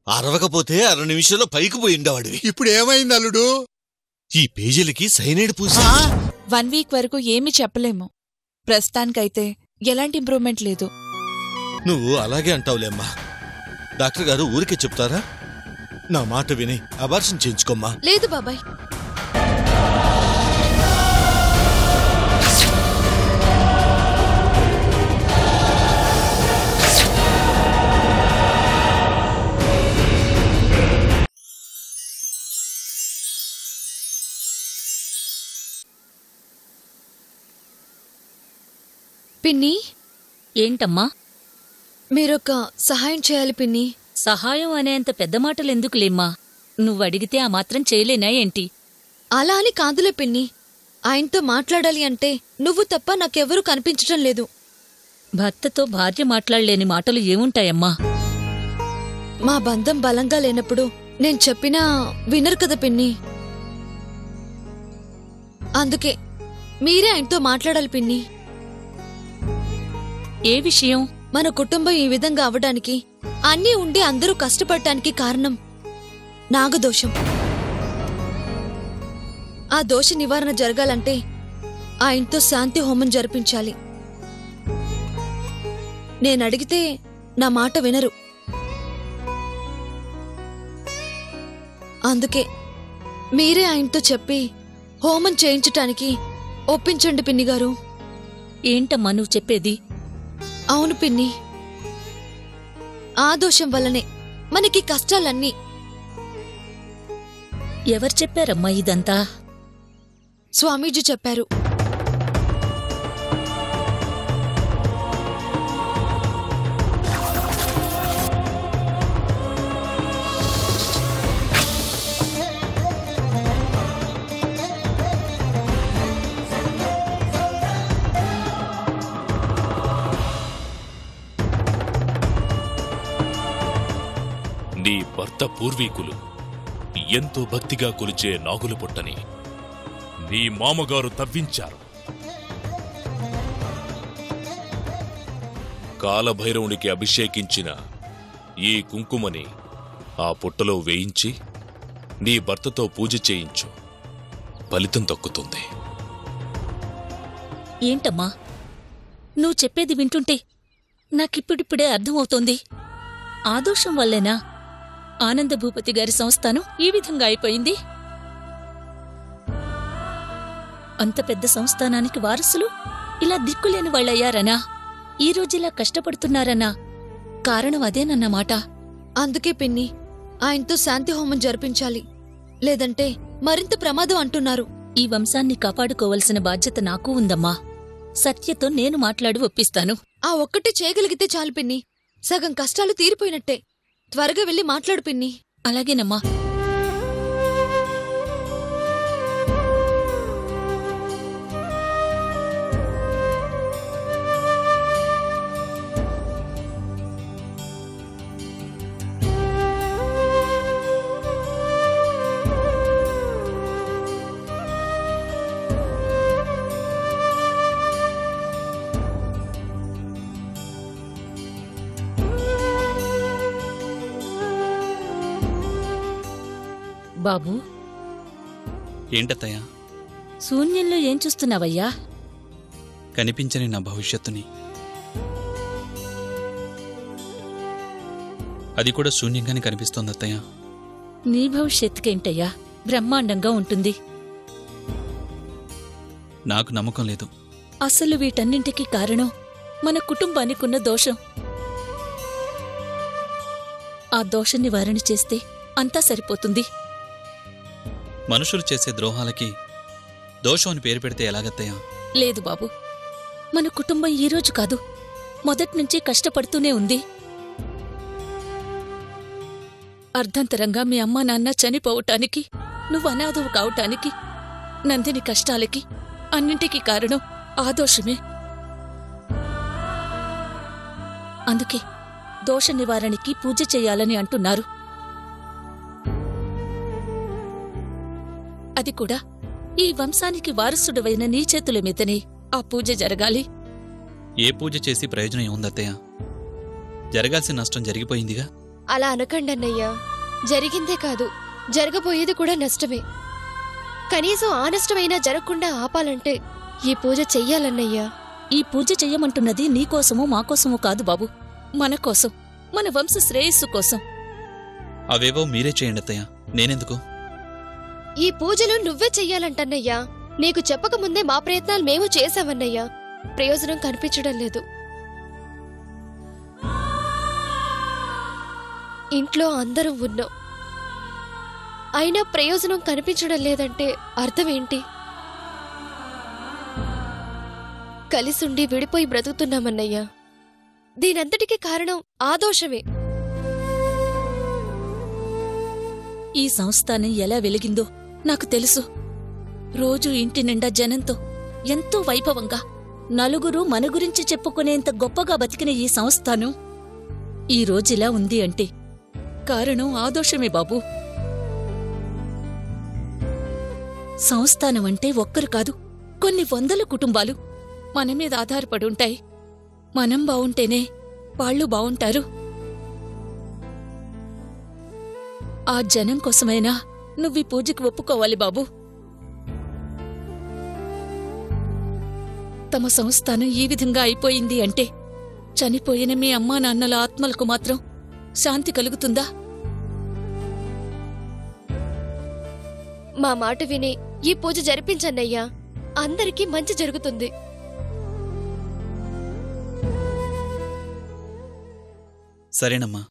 అరవకపోతే 6 నిమిషాల్లో పైకి పోయి ఉండేవాడివి. ఇప్పుడు ఏమైంది అల్లుడు? ఈ పేజీలకి సైనైడ్ పూస. 1 వీక్ వరకు ఏమీ చెప్పలేము. ప్రస్తుతానికైతే ఎలాంటి ఇంప్రూవ్మెంట్ లేదు. నువ్వు అలాగే అంటావులేమ్మా. డాక్టర్ గారు ఊరికే చెప్తారా? నా మాట విని అబార్షన్ చేయించుకోమ్మా. లేదు బాబాయ్. పిన్ని. ఏంటమ్మా? మీరొక సహాయం చేయాలి పిన్ని. సహాయం అనేంత పెద్ద మాటలెందుకులేమ్మా? నువ్వడిగితే ఆ మాత్రం చేయలేనా ఏంటి? అలా అని కాదులే పిన్ని. ఆయనతో మాట్లాడాలి అంటే నువ్వు తప్ప నాకెవరూ కనిపించటం లేదు. భర్తతో భార్య మాట్లాడలేని మాటలు ఏముంటాయమ్మా? మా బంధం బలంగా లేనప్పుడు నేను చెప్పినా వినరు కదా పిన్ని. అందుకే మీరే ఆయనతో మాట్లాడాలి పిన్ని. ఏ విషయం? మన కుటుంబం ఈ విధంగా అవడానికి, అన్నీ ఉండి అందరూ కష్టపడటానికి కారణం నాగదోషం. ఆ దోష నివారణ జరగాలంటే ఆయనతో శాంతి హోమం జరిపించాలి. నేనడిగితే నా మాట వినరు. అందుకే మీరే ఆయనతో చెప్పి హోమం చేయించటానికి ఒప్పించండి పిన్నిగారు. ఏంటమ్మా నువ్వు చెప్పేది? అవును పిన్ని. ఆ దోషం వల్లనే మనకి కష్టాలన్నీ. ఎవరు చెప్పారమ్మా ఇదంతా? స్వామీజీ చెప్పారు. నీ భర్త పూర్వీకులు ఎంతో భక్తిగా కొలిచే నాగుల పుట్టని నీ మామగారు తవ్వించారు. కాలభైరవునికి అభిషేకించిన ఈ కుంకుమని ఆ పుట్టలో వేయించి నీ భర్తతో పూజ చేయించు. ఫలితం దక్కుతుంది. ఏంటమ్మా నువ్వు చెప్పేది వింటుంటే నాకిప్పుడిప్పుడే అర్థమవుతోంది. ఆ దోషం వల్లేనా ఆనందభూపతి గారి సంస్థానం ఈ విధంగా అయిపోయింది? అంత పెద్ద సంస్థానానికి వారసులు ఇలా దిక్కులేని వాళ్ళయ్యారనా? ఈ రోజులా కష్టపడుతున్నారనా? కారణం అదేనన్నమాట. అందుకే పిన్ని ఆయనతో శాంతి హోమం జరిపించాలి. లేదంటే మరింత ప్రమాదం అంటున్నారు. ఈ వంశాన్ని కాపాడుకోవలసిన బాధ్యత నాకు ఉందమ్మా. సత్యతో నేను మాట్లాడి ఒప్పిస్తాను. ఆ ఒక్కటి చేయగలిగితే చాలు పిన్ని. సగం కష్టాలు తీరిపోయినట్టే. త్వరగా వెళ్ళి మాట్లాడు పిన్ని. అలాగేనమ్మా. బాబూ. ఏంటత్తయ్యా? శూన్యంలో ఏం చూస్తున్నావయ్యా? కనిపించని నా భవిష్యత్తుని. అది కూడా శూన్యంగానే కనిపిస్తోంది అత్తయ్య. నీ భవిష్యత్తుకేంటయ్యా? బ్రహ్మాండంగా ఉంటుంది. నాకు నమ్మకం లేదు. అసలు వీటన్నింటికీ కారణం మన కుటుంబానికున్న దోషం. ఆ దోష నివారణ చేస్తే అంతా సరిపోతుంది. మనుషులు చేసే ద్రోహాలకి దోషం అని పేరు పెడితే ఎలాగత్తయ్యా? లేదు బాబు. మన కుటుంబం ఈరోజు కాదు, మొదట్నుంచి కష్టపడుతూనే ఉంది. అర్ధంతరంగా మీ అమ్మా నాన్న చనిపోవటానికి, నువ్వు అనాథవు కావటానికి, నందిని కష్టాలకి అన్నింటికీ కారణం ఆ దోషమే. అందుకే దోష నివారణకి పూజ చెయ్యాలని అంటున్నారు. అది కూడా ఈ వంశానికి వారసుడవైన నీ చేతుల మీదనే ఆ పూజ జరగాలి. ఏ పూజ చేసి ప్రయోజనం ఏముందత్తయ్య? జరగాల్సిన నష్టం జరిగిపోయిందిగా. అలా అనకండి అన్నయ్య. జరిగిందే కాదు, జరగబోయేది కూడా నష్టమే. కనీసం ఆ నష్టమైనా జరగకుండా ఆపాలంటే ఈ పూజ చెయ్యాలన్నయ్యా. ఈ పూజ చెయ్యమంటున్నది నీకోసమో మాకోసమో కాదు బాబు, మన కోసం, మన వంశ శ్రేయస్సు కోసం. అవేవో మీరే చేయండి అత్తయ్య, నేనెందుకు? ఈ పూజలు నువ్వే చెయ్యాలంటన్నయ్యా. నీకు చెప్పకముందే మా ప్రయత్నాలు మేము చేశామన్నయ్యా. ప్రయోజనం కనిపించడం లేదు. ఇంట్లో అందరం ఉన్నాం, అయినా ప్రయోజనం కనిపించడం లేదంటే అర్థమేంటి? కలిసుండి విడిపోయి బ్రతుకుతున్నామన్నయ్యా. దీనంతటికీ కారణం ఆ దోషమే. ఈ సంస్థానం ఎలా వెలిగిందో నాకు తెలుసు. రోజూ ఇంటి నిండా జనంతో ఎంతో వైభవంగా నలుగురు మన గురించి చెప్పుకునేంత గొప్పగా బతికిన ఈ సంస్థానం ఈ రోజులా ఉంది అంటే కారణం ఆ దోషమే బాబూ. సంస్థానం అంటే ఒక్కరు కాదు, కొన్ని వందల కుటుంబాలు మన మీద ఆధారపడుంటాయి. మనం బావుంటేనే వాళ్ళు బావుంటారు. ఆ జనం కోసమైనా నువ్వీ పూజకి ఒప్పుకోవాలి బాబూ. తమ సంస్థానం ఈ విధంగా అయిపోయింది అంటే చనిపోయిన మీ అమ్మా నాన్నల ఆత్మలకు మాత్రం శాంతి కలుగుతుందా? మా మాట విని ఈ పూజ జరిపించన్నయ్యా. అందరికీ మంచి జరుగుతుంది. సరేనమ్మా.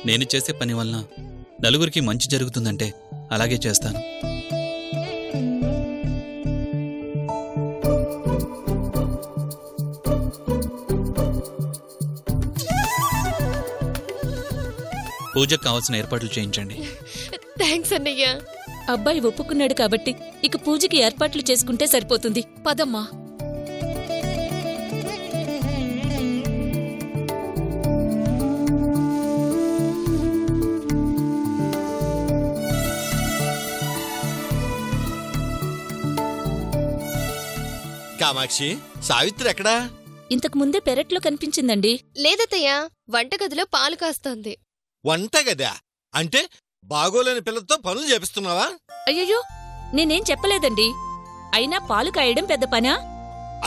నేను చేసే పని వలన నలుగురికి మంచి జరుగుతుందంటే అలాగే చేస్తాను. పూజకు కావాల్సిన ఏర్పాట్లు చేయించండి. థ్యాంక్స్ అన్నయ్యా. అబ్బాయి ఒప్పుకున్నాడు కాబట్టి ఇక పూజకి ఏర్పాట్లు చేసుకుంటే సరిపోతుంది. పదమ్మా. కామాక్షి, సావిత్రి ఎక్కడా? ఇంతకు ముందే పెరట్లో కనిపించిందండి. లేదత్తయ్యా, వంటగదిలో పాలు కాస్తోంది. వంటగదా? అంటే బాగోలేని పిల్లతో పనులు చేపిస్తున్నావా? అయ్యయ్యో, నేనేం చెప్పలేదండి. అయినా పాలు కాయడం పెద్ద పనా?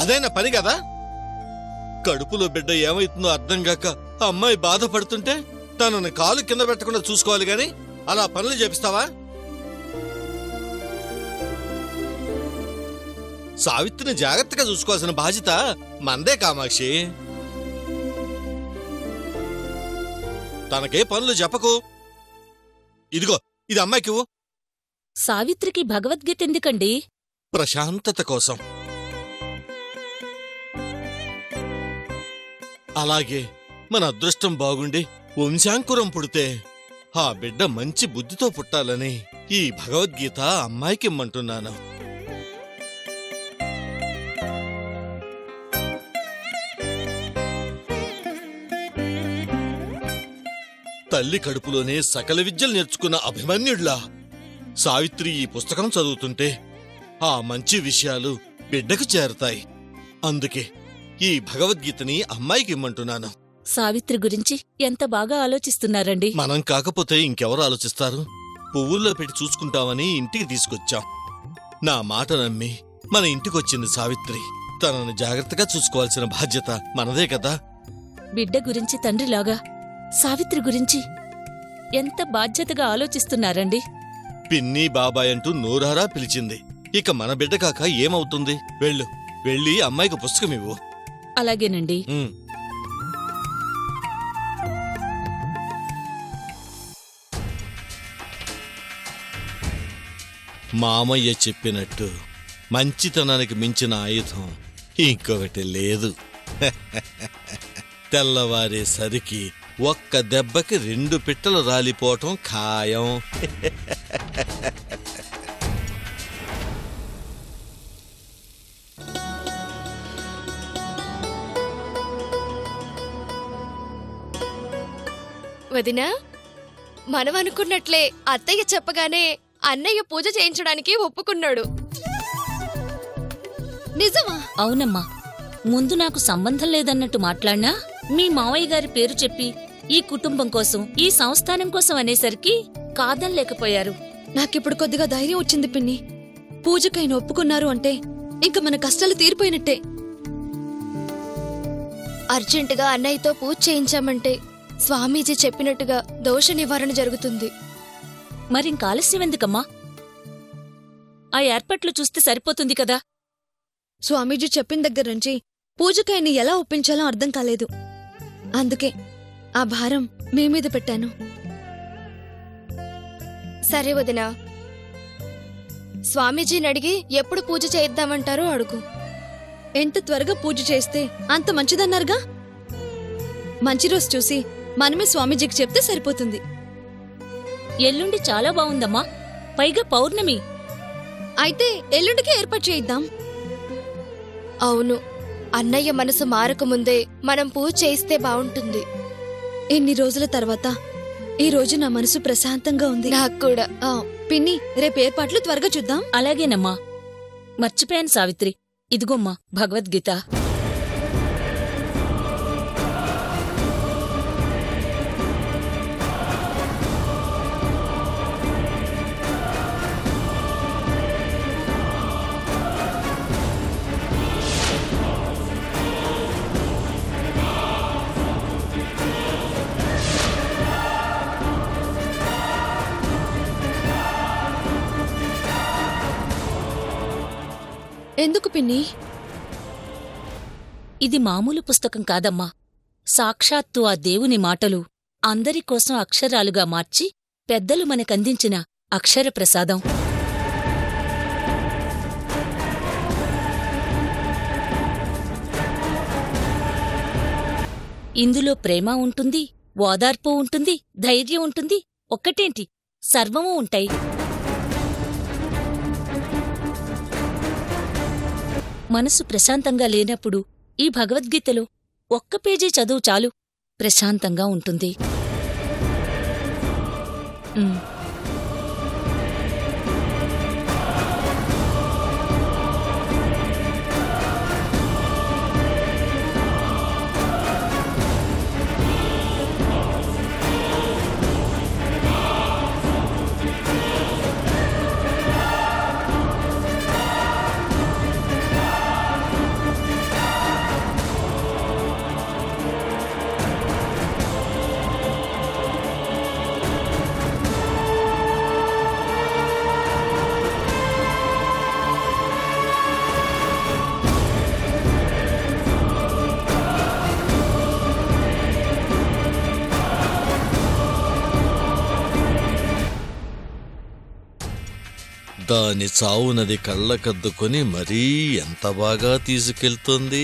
అదైనా పని కదా. కడుపులో బిడ్డ ఏమైతుందో అర్థం కాక అమ్మాయి బాధపడుతుంటే తనని కాలు కింద పెట్టకుండా చూసుకోవాలి గాని అలా పనులు చేపిస్తావా? సావిత్రిని జాగ్రత్తగా చూసుకోవాల్సిన బాధ్యత మందే కామాక్షి. తనకే పనులు చెప్పకు. ఇదిగో, ఇది అమ్మాయికివ్వు. సావిత్రికి భగవద్గీత ఎందుకండి? ప్రశాంతత కోసం. అలాగే మన అదృష్టం బాగుండి వంశాంకురం పుడితే ఆ బిడ్డ మంచి బుద్ధితో పుట్టాలని ఈ భగవద్గీత అమ్మాయికిమ్మంటున్నాను. తల్లి కడుపులోనే సకల విద్యలు నేర్చుకున్న అభిమన్యుడ్లా సావిత్రి ఈ పుస్తకం చదువుతుంటే ఆ మంచి విషయాలు బిడ్డకు చేరతాయి. అందుకే ఈ భగవద్గీతని అమ్మాయికి ఇమ్మంటున్నాను. సావిత్రి గురించి ఎంత బాగా ఆలోచిస్తున్నారండి. మనం కాకపోతే ఇంకెవరు ఆలోచిస్తారు? పువ్వుల్లో పెట్టి చూసుకుంటామని ఇంటికి తీసుకొచ్చాం. నా మాట నమ్మి మన ఇంటికొచ్చింది సావిత్రి. తనని జాగ్రత్తగా చూసుకోవాల్సిన బాధ్యత మనదే కదా. బిడ్డ గురించి తండ్రిలాగా సావిత్రి గురించి ఎంత బాధ్యతగా ఆలోచిస్తున్నారండి. పిన్ని బాబాయ్ అంటూ నోరారా పిలిచింది. ఇక మన బిడ్డ కాక ఏమవుతుంది? వెళ్ళు, వెళ్ళి అమ్మాయికి పుస్తకం ఇవ్వు. అలాగేనండి. మామయ్య చెప్పినట్టు మంచితనానికి మించిన ఆయుధం ఇంకొకటి లేదు. తెల్లవారేసరికి ఒక్క దెబ్బకి 2 పిట్టలు రాలిపోవటం ఖాయం. వదినా, మనం అనుకున్నట్లే అత్తయ్య చెప్పగానే అన్నయ్య పూజ చేయించడానికి ఒప్పుకున్నాడు. నిజమా? అవునమ్మా, ముందు నాకు సంబంధం లేదన్నట్టు మాట్లాడినా మీ మావయ్య గారి పేరు చెప్పి ఈ కుటుంబం కోసం, ఈ సంస్థానం కోసం అనేసరికి కాదనలేకపోయారు. నాకిప్పుడు కొద్దిగా ధైర్యం వచ్చింది పిన్ని. పూజకైన ఒప్పుకున్నారు అంటే ఇంక మన కష్టాలు తీరిపోయినట్టే. అర్జెంటుగా అన్నయ్యతో పూజ చేయించామంటే స్వామీజీ చెప్పినట్టుగా దోష నివారణ జరుగుతుంది. మరింక ఆలస్యం ఎందుకమ్మా? ఆ ఏర్పాట్లు చూస్తే సరిపోతుంది కదా. స్వామీజీ చెప్పిన దగ్గర నుంచి పూజకైని ఎలా ఒప్పించాలో అర్థం కాలేదు. అందుకే ఆ భారం మీ మీద పెట్టాను. సరే వదినా, స్వామీజీని అడిగి ఎప్పుడు పూజ చేయిద్దామంటారో అడుగు. ఎంత త్వరగా పూజ చేస్తే అంత మంచిదన్నారుగా. మంచి రోజు చూసి మనమే స్వామీజీకి చెప్తే సరిపోతుంది. ఎల్లుండి చాలా బావుందమ్మా, పైగా పౌర్ణమి. అయితే ఎల్లుండికి ఏర్పాటు చేయిద్దాం. అవును, అన్నయ్య మనసు మారకముందే మనం పూజ చేయిస్తే బావుంటుంది. ఇన్ని రోజుల తర్వాత ఈ రోజు నా మనసు ప్రశాంతంగా ఉంది. నాకు కూడా. పిన్ని, రేపు ఏర్పాట్లు త్వరగా చూద్దాం. అలాగేనమ్మా. మర్చిపోయాను సావిత్రి, ఇదిగోమ్మా భగవద్గీత. ఎందుకు పిన్ని? ఇది మామూలు పుస్తకం కాదమ్మా. సాక్షాత్తు ఆ దేవుని మాటలు అందరికోసం అక్షరాలుగా మార్చి పెద్దలు మనకందించిన అక్షర ప్రసాదం. ఇందులో ప్రేమ ఉంటుంది, ఓదార్పు ఉంటుంది, ధైర్యం ఉంటుంది, ఒక్కటేంటి సర్వమూ ఉంటాయి. మనసు ప్రశాంతంగా లేనప్పుడు ఈ భగవద్గీతలో ఒక్క పేజీ చదువు చాలు, ప్రశాంతంగా ఉంటుంది. దాని చావునది కళ్ళకద్దుకొని మరీ ఎంత బాగా తీసుకెళ్తుంది.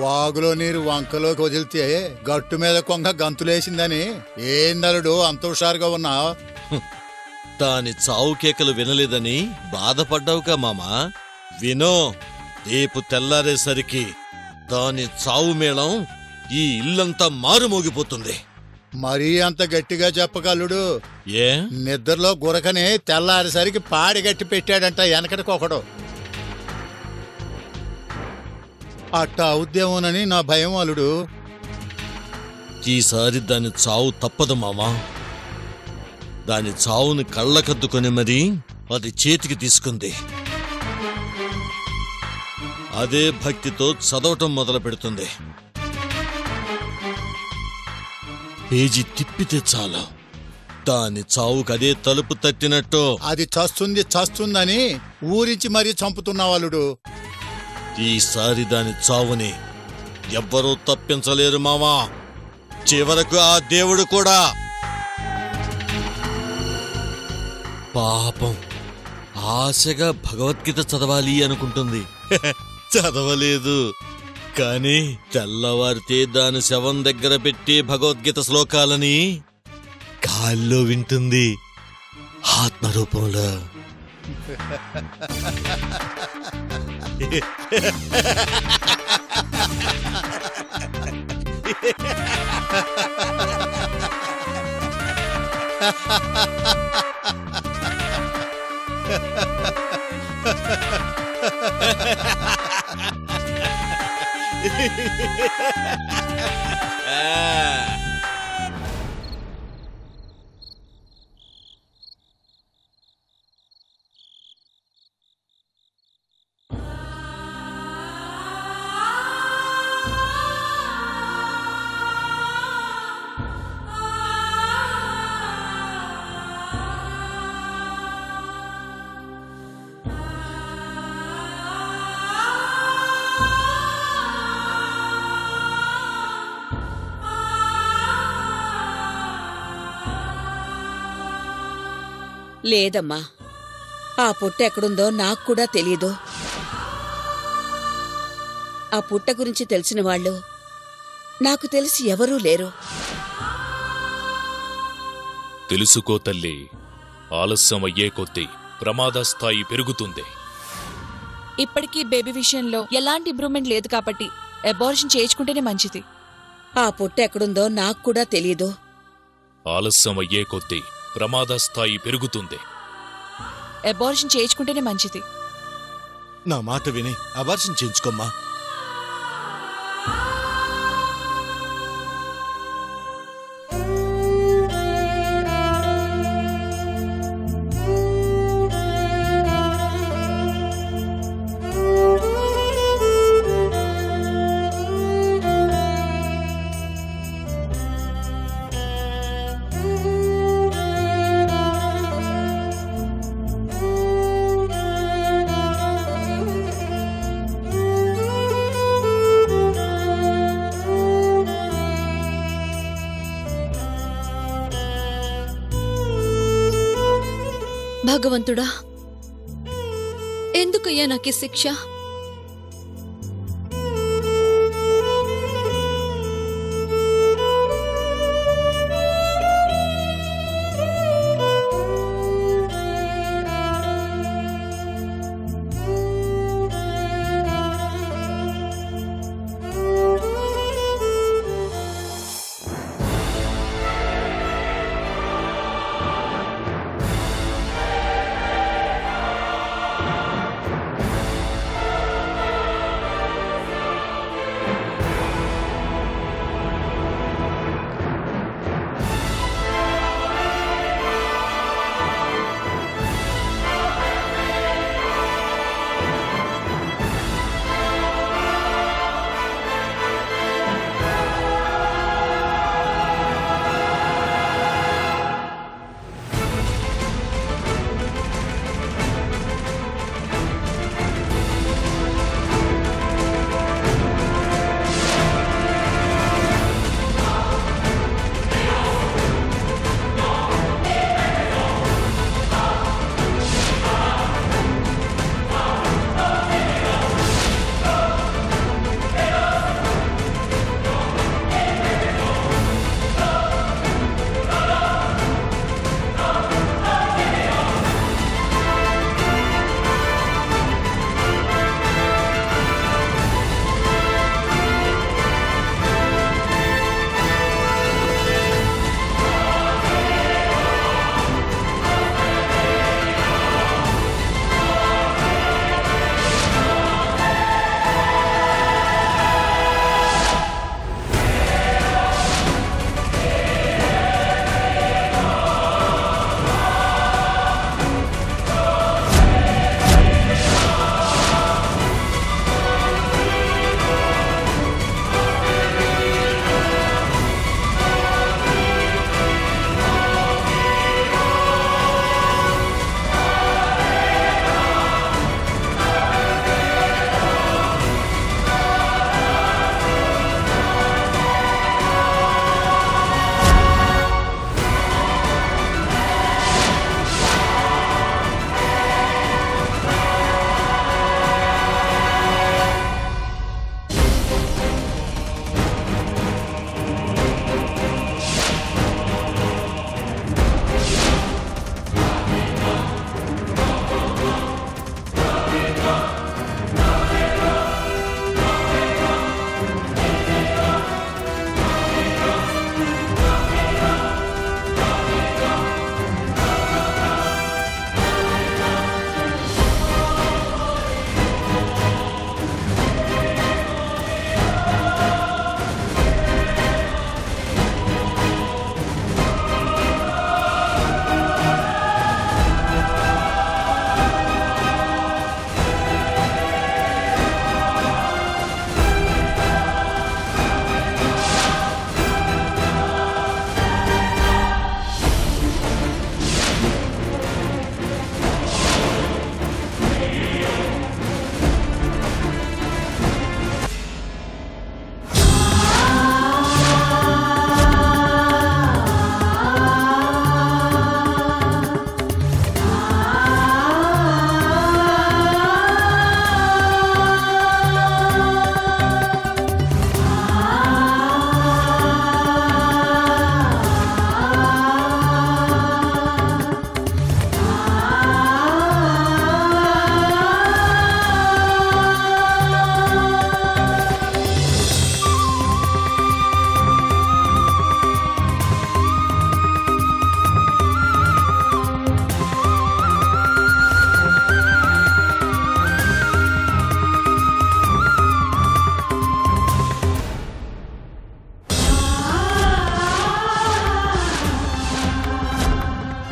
వాగులో నీరు వంకలోకి వదిలితే గట్టు మీద కొంగ గంతులేసిందని ఏందలుడు అంత హుషారుగా ఉన్నావు? దాని చావు కేకలు వినలేదని బాధపడ్డావుగా మామా. వినో, రేపు తెల్లారేసరికి దాని చావు మేళం ఈ ఇల్లంతా మారుమోగిపోతుంది. మరీ అంత గట్టిగా చెప్పగలుడు. ఏ నిద్రలో గురకని తెల్లారేసరికి పాడి గట్టి పెట్టాడంట వెనకటికొకడు. అట్టా అవుద్దేమోనని నా భయం అలుడు. ఈసారి దాని చావు తప్పదు మామా. దాని చావుని కళ్ళకద్దుకొని మరీ అది చేతికి తీసుకుంది. అదే భక్తితో చదవటం మొదలు పెడుతుంది. పేజీ తిప్పితే చాలు దాని చావుకదే తలుపు తట్టినట్టు. అది చస్తుందని ఊరించి మరీ చంపుతున్నావాలుడు. ఈసారి దాని చావుని ఎవ్వరూ తప్పించలేరు మామా. చివరకు ఆ దేవుడు కూడా. పాపం ఆశగా భగవద్గీత చదవాలి అనుకుంటుంది. చదవలేదు. కాని తెల్లవారితే దాని శవం దగ్గర పెట్టి భగవద్గీత శ్లోకాలని గాల్లో వింటుంది, ఆత్మరూపంలో. లేదమ్మా, ఆ పుట్ట ఎక్కడుందో నాకు కూడా తెలీదు. ఆ పుట్ట గురించి తెలిసిన వాళ్ళు నాకు తెలిసి ఎవరూ లేరు. తెలుసుకో తల్లి, ఆలస్యం అయ్యే కొద్దీ ప్రమాద స్థాయి పెరుగుతుంది. ఇప్పటికీ బేబీ విషయంలో ఎలాంటి ఇంప్రూవ్మెంట్ లేదు కాబట్టి అబార్షన్ చేయించుకుంటేనే మంచిది. ఆ పుట్ట ఎక్కడుందో నాకు కూడా తెలీదు. ఆలస్యం అయ్యే కొద్దీ ప్రమాద స్థాయి పెరుగుతుంది. అబార్షన్ చేయించుకుంటేనే మంచిది. నా మాట విని అబార్షన్ చేయించుకోమ్మా. భగవంతుడా, ఎందుకయ్యా నాకీ శిక్ష?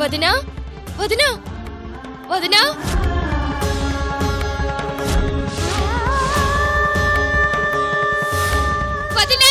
వదినా వదినా వదినా వదినా